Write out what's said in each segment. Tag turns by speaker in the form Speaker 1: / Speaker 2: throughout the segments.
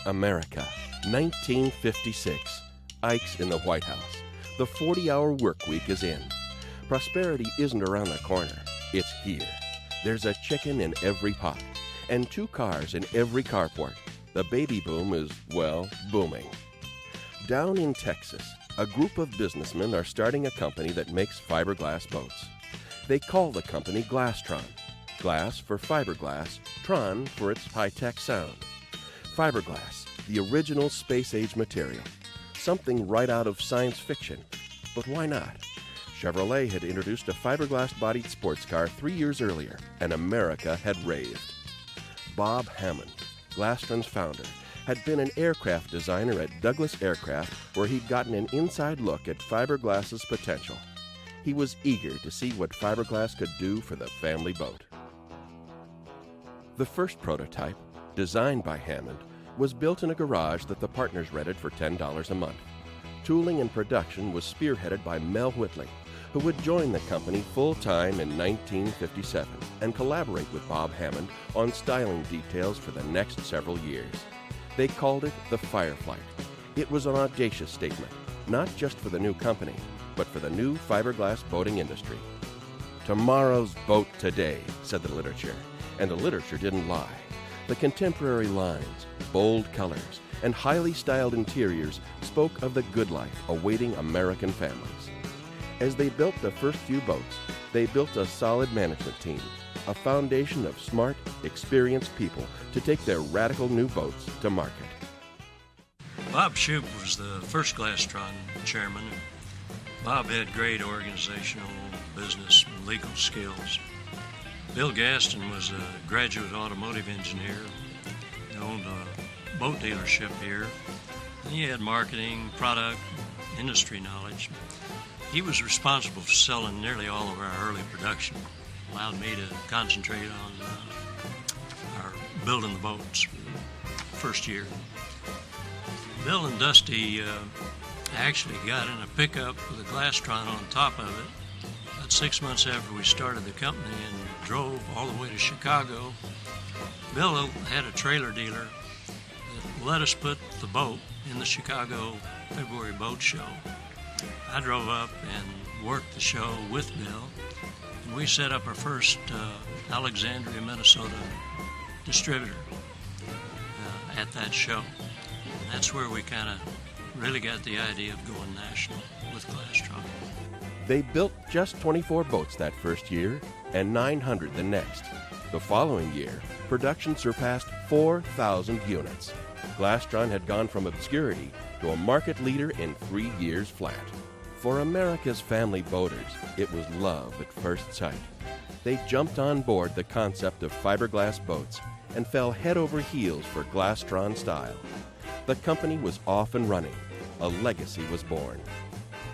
Speaker 1: America, 1956. Ike's in the White House. The 40-hour work week is in. Prosperity isn't around the corner. It's here. There's a chicken in every pot and 2 cars in every carport. The baby boom is, well, booming. Down in Texas, a group of businessmen are starting a company that makes fiberglass boats. They call the company Glastron. Glass for fiberglass, Tron for its high-tech sound. Fiberglass, the original space-age material. Something right out of science fiction. But why not? Chevrolet had introduced a fiberglass-bodied sports car 3 years earlier, and America had raved. Bob Hammond, Glastron's founder, had been an aircraft designer at Douglas Aircraft, where he'd gotten an inside look at fiberglass's potential. He was eager to see what fiberglass could do for the family boat. The first prototype, designed by Hammond, was built in a garage that the partners rented for $10 a month. Tooling and production was spearheaded by Mel Whitley, who would join the company full-time in 1957 and collaborate with Bob Hammond on styling details for the next several years. They called it the Fireflight. It was an audacious statement, not just for the new company, but for the new fiberglass boating industry. Tomorrow's boat today, said the literature, and the literature didn't lie. The contemporary lines, bold colors, and highly styled interiors spoke of the good life awaiting American families. As they built the first few boats, they built a solid management team, a foundation of smart, experienced people to take their radical new boats to market.
Speaker 2: Bob Shoup was the first Glastron chairman. Bob had great organizational, business, and legal skills. Bill Gaston was a graduate automotive engineer. He owned a boat dealership here. And he had marketing, product, industry knowledge. He was responsible for selling nearly all of our early production. Allowed me to concentrate on our building the boats for the first year. Bill and Dusty actually got in a pickup with a Glastron on top of it about 6 months after we started the company and drove all the way to Chicago. Bill had a trailer dealer that let us put the boat in the Chicago February boat show. I drove up and worked the show with Bill, and we set up our first Alexandria, Minnesota distributor at that show. And that's where we kind of really got the idea of going national with Glastron.
Speaker 1: They built just 24 boats that first year and 900 the next. The following year, production surpassed 4,000 units. Glastron had gone from obscurity to a market leader in 3 years flat. For America's family boaters, it was love at first sight. They jumped on board the concept of fiberglass boats and fell head over heels for Glastron style. The company was off and running. A legacy was born.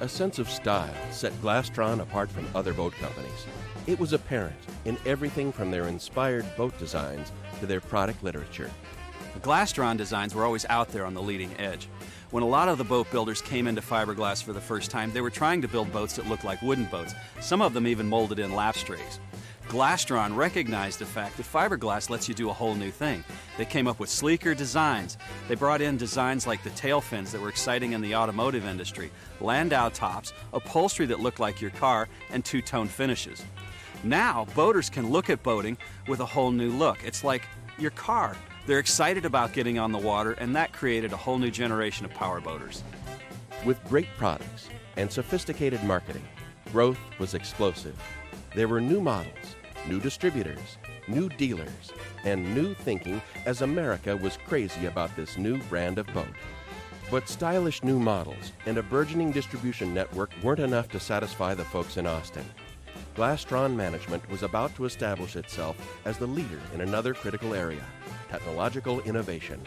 Speaker 1: A sense of style set Glastron apart from other boat companies. It was apparent in everything from their inspired boat designs to their product literature.
Speaker 3: The Glastron designs were always out there on the leading edge. When a lot of the boat builders came into fiberglass for the first time, they were trying to build boats that looked like wooden boats. Some of them even molded in lap strays. Glastron recognized the fact that fiberglass lets you do a whole new thing. They came up with sleeker designs. They brought in designs like the tail fins that were exciting in the automotive industry, landau tops, upholstery that looked like your car, and two-tone finishes. Now, boaters can look at boating with a whole new look. It's like your car. They're excited about getting on the water, and that created a whole new generation of power boaters.
Speaker 1: With great products and sophisticated marketing, growth was explosive. There were new models, new distributors, new dealers, and new thinking as America was crazy about this new brand of boat. But stylish new models and a burgeoning distribution network weren't enough to satisfy the folks in Austin. Glastron management was about to establish itself as the leader in another critical area, technological innovation.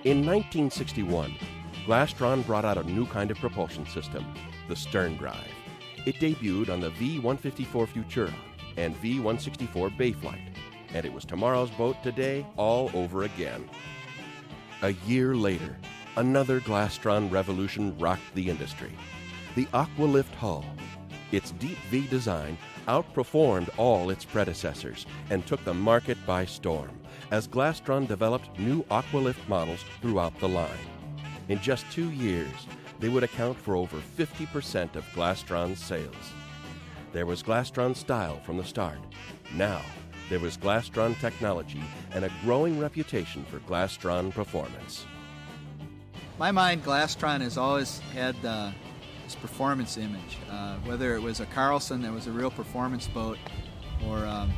Speaker 1: In 1961, Glastron brought out a new kind of propulsion system, the stern drive. It debuted on the V-154 Futura and V-164 Bayflight, and it was tomorrow's boat today all over again. A year later, another Glastron revolution rocked the industry. The Aqualift hull. Its deep V design outperformed all its predecessors and took the market by storm as Glastron developed new Aqualift models throughout the line. In just 2 years, they would account for over 50% of Glastron's sales. There was Glastron style from the start. Now, there was Glastron technology and a growing reputation for Glastron performance.
Speaker 4: In my mind, Glastron has always had this performance image. Whether it was a Carlson that was a real performance boat or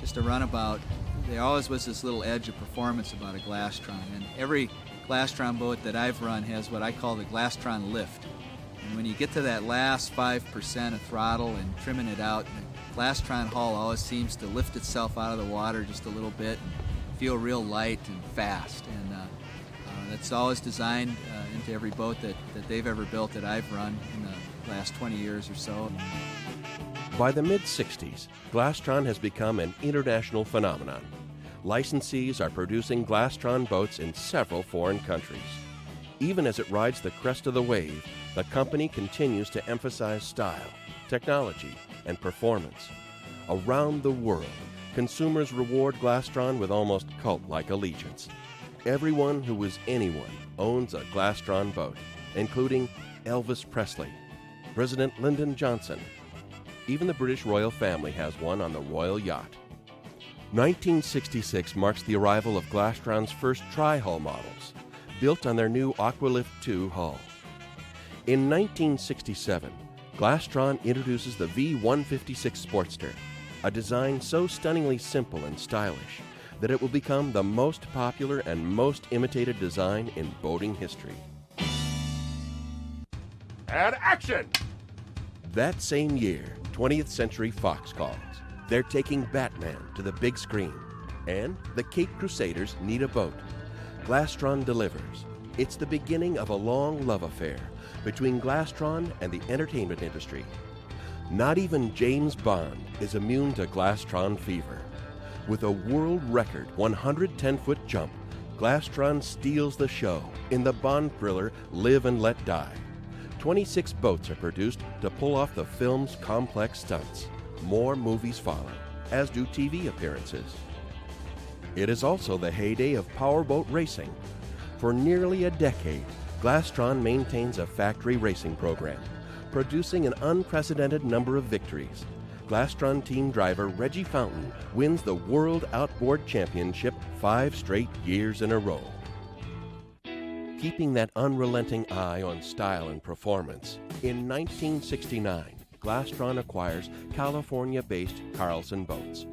Speaker 4: just a runabout, there always was this little edge of performance about a Glastron. And every Glastron boat that I've run has what I call the Glastron lift. And when you get to that last 5% of throttle and trimming it out, the Glastron hull always seems to lift itself out of the water just a little bit and feel real light and fast. And that's always designed into every boat that they've ever built that I've run in the last 20 years or so.
Speaker 1: By the mid-60s, Glastron has become an international phenomenon. Licensees are producing Glastron boats in several foreign countries. Even as it rides the crest of the wave, the company continues to emphasize style, technology, and performance. Around the world, consumers reward Glastron with almost cult-like allegiance. Everyone who is anyone owns a Glastron boat, including Elvis Presley, President Lyndon Johnson. Even the British royal family has one on the royal yacht. 1966 marks the arrival of Glastron's first tri-hull models, built on their new Aqualift II hull. In 1967, Glastron introduces the V156 Sportster, a design so stunningly simple and stylish that it will become the most popular and most imitated design in boating history. And action! That same year, 20th Century Fox calls. They're taking Batman to the big screen, and the Cape Crusaders need a boat. Glastron delivers. It's the beginning of a long love affair between Glastron and the entertainment industry. Not even James Bond is immune to Glastron fever. With a world record 110-foot jump, Glastron steals the show in the Bond thriller Live and Let Die. 26 boats are produced to pull off the film's complex stunts. More movies follow, as do TV appearances. It is also the heyday of powerboat racing. For nearly a decade, Glastron maintains a factory racing program, producing an unprecedented number of victories. Glastron team driver Reggie Fountain wins the World Outboard Championship 5 straight years in a row. Keeping that unrelenting eye on style and performance, in 1969, Glastron acquires California-based Carlson Boats,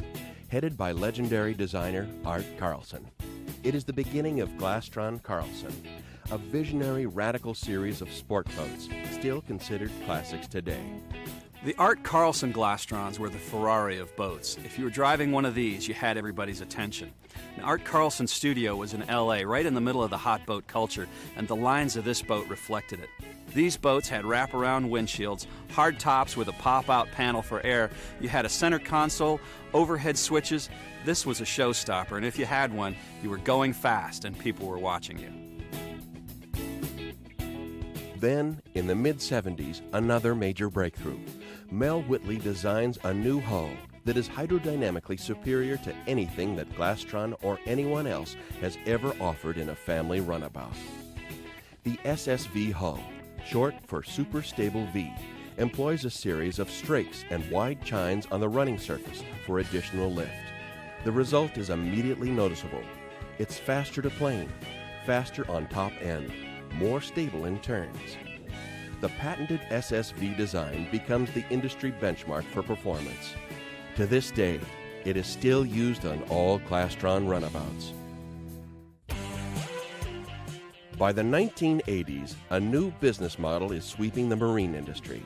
Speaker 1: headed by legendary designer Art Carlson. It is the beginning of Glastron Carlson, a visionary radical series of sport boats still considered classics today.
Speaker 3: The Art Carlson Glastrons were the Ferrari of boats. If you were driving one of these, you had everybody's attention. Now, Art Carlson's studio was in L.A., right in the middle of the hot boat culture, and the lines of this boat reflected it. These boats had wraparound windshields, hard tops with a pop-out panel for air. You had a center console, overhead switches. This was a showstopper, and if you had one, you were going fast and people were watching you.
Speaker 1: Then, in the mid-70s, another major breakthrough. Mel Whitley designs a new hull that is hydrodynamically superior to anything that Glastron or anyone else has ever offered in a family runabout. The SSV hull, short for Super Stable V, employs a series of strakes and wide chines on the running surface for additional lift. The result is immediately noticeable. It's faster to plane, faster on top end, more stable in turns. The patented SSV design becomes the industry benchmark for performance. To this day, it is still used on all Glastron runabouts. By the 1980s, a new business model is sweeping the marine industry: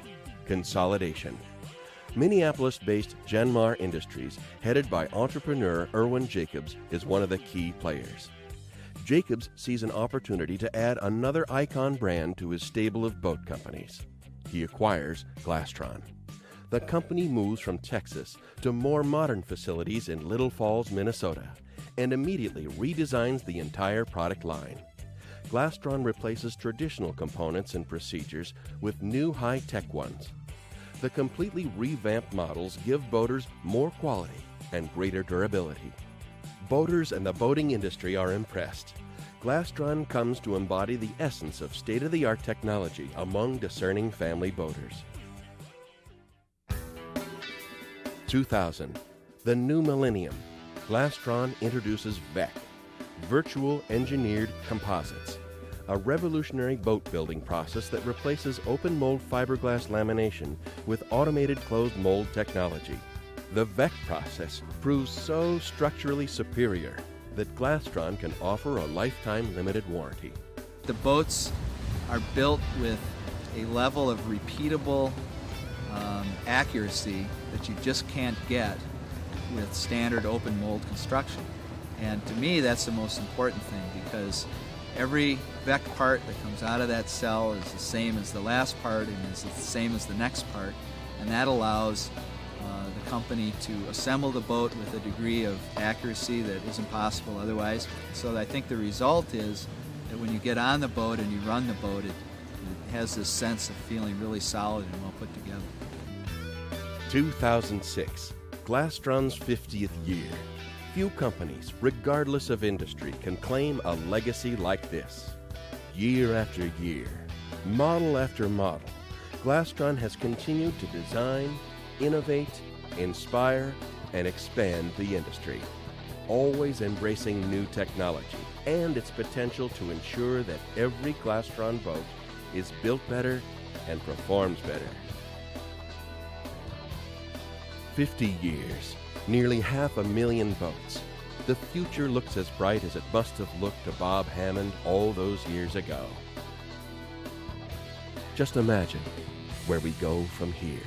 Speaker 1: consolidation. Minneapolis-based Genmar Industries, headed by entrepreneur Irwin Jacobs, is one of the key players. Jacobs sees an opportunity to add another icon brand to his stable of boat companies. He acquires Glastron. The company moves from Texas to more modern facilities in Little Falls, Minnesota, and immediately redesigns the entire product line. Glastron replaces traditional components and procedures with new high-tech ones. The completely revamped models give boaters more quality and greater durability. Boaters and the boating industry are impressed. Glastron comes to embody the essence of state-of-the-art technology among discerning family boaters. 2000, the new millennium, Glastron introduces VEC, Virtual Engineered Composites, a revolutionary boat building process that replaces open mold fiberglass lamination with automated closed mold technology. The VEC process proves so structurally superior that Glastron can offer a lifetime limited warranty.
Speaker 4: The boats are built with a level of repeatable accuracy that you just can't get with standard open mold construction. And to me, that's the most important thing, because every VEC part that comes out of that cell is the same as the last part and is the same as the next part, and that allows the company to assemble the boat with a degree of accuracy that isn't possible otherwise. So I think the result is that when you get on the boat and you run the boat, it has this sense of feeling really solid and well put together.
Speaker 1: 2006, Glastron's 50th year. Few companies, regardless of industry, can claim a legacy like this. Year after year, model after model, Glastron has continued to design, innovate, inspire, and expand the industry, always embracing new technology and its potential to ensure that every Glastron boat is built better and performs better. 50 years, nearly 500,000 boats. The future looks as bright as it must have looked to Bob Hammond all those years ago. Just imagine where we go from here.